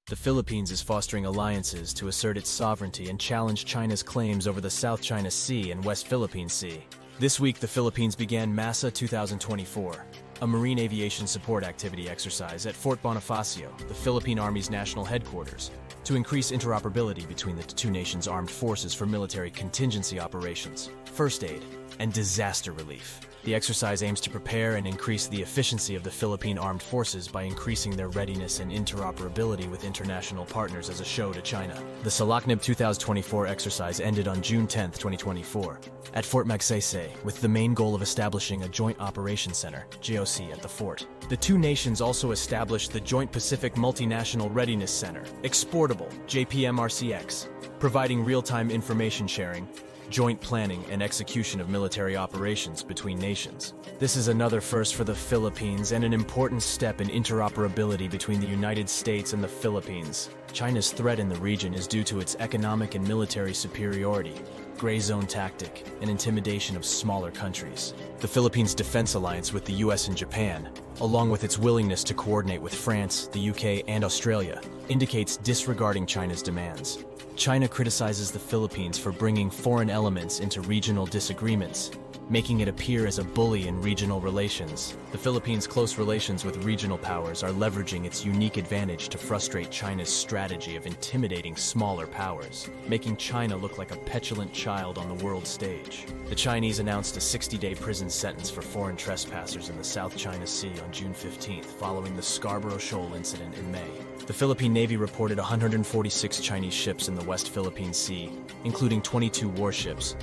The Philippines is fostering alliances to assert its sovereignty and challenge China's claims over the South China Sea and West Philippine Sea. This week, the Philippines began MASA 2024, a marine aviation support activity exercise at Fort Bonifacio, the Philippine Army's national headquarters, to increase interoperability between the two nations' armed forces for military contingency operations, first aid, and disaster relief. The exercise aims to prepare and increase the efficiency of the Philippine Armed Forces by increasing their readiness and interoperability with international partners as a show to China. The SALACNIB 2024 exercise ended on June 10, 2024, at Fort Magsaysay, with the main goal of establishing a Joint Operations Center, JOC, at the fort. The two nations also established the Joint Pacific Multinational Readiness Center, Exportable, JPMRCX, providing real-time information sharing, joint planning, and execution of military operations between nations. This is another first for the Philippines and an important step in interoperability between the United States and the Philippines. China's threat in the region is due to its economic and military superiority, gray zone tactic, and intimidation of smaller countries. The Philippines' defense alliance with the US and Japan, along with its willingness to coordinate with France, the UK, and Australia, indicates disregarding China's demands. China criticizes the Philippines for bringing foreign elements into regional disagreements, making it appear as a bully in regional relations. The Philippines' close relations with regional powers are leveraging its unique advantage to frustrate China's strategy of intimidating smaller powers, making China look like a petulant child on the world stage. The Chinese announced a 60-day prison sentence for foreign trespassers in the South China Sea on June 15th, following the Scarborough Shoal incident in May. The Philippine Navy reported 146 Chinese ships in the West Philippine Sea, including 22 warships,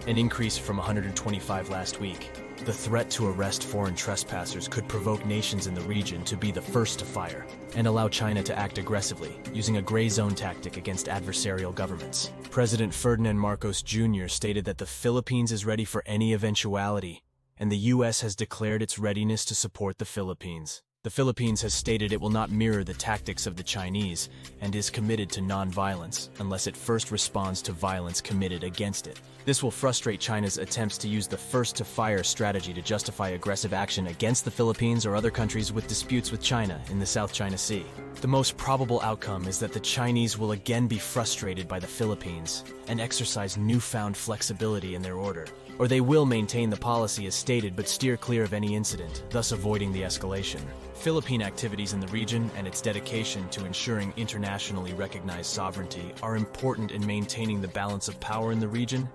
an increase from 125 last week. The threat to arrest foreign trespassers could provoke nations in the region to be the first to fire and allow China to act aggressively, using a gray zone tactic against adversarial governments. President Ferdinand Marcos Jr. stated that the Philippines is ready for any eventuality, and the U.S. has declared its readiness to support the Philippines. The Philippines has stated it will not mirror the tactics of the Chinese and is committed to non-violence unless it first responds to violence committed against it. This will frustrate China's attempts to use the first-to-fire strategy to justify aggressive action against the Philippines or other countries with disputes with China in the South China Sea. The most probable outcome is that the Chinese will again be frustrated by the Philippines and exercise newfound flexibility in their order, or they will maintain the policy as stated but steer clear of any incident, thus avoiding the escalation. Philippine activities in the region and its dedication to ensuring internationally recognized sovereignty are important in maintaining the balance of power in the region,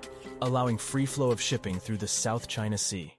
allowing free flow of shipping through the South China Sea.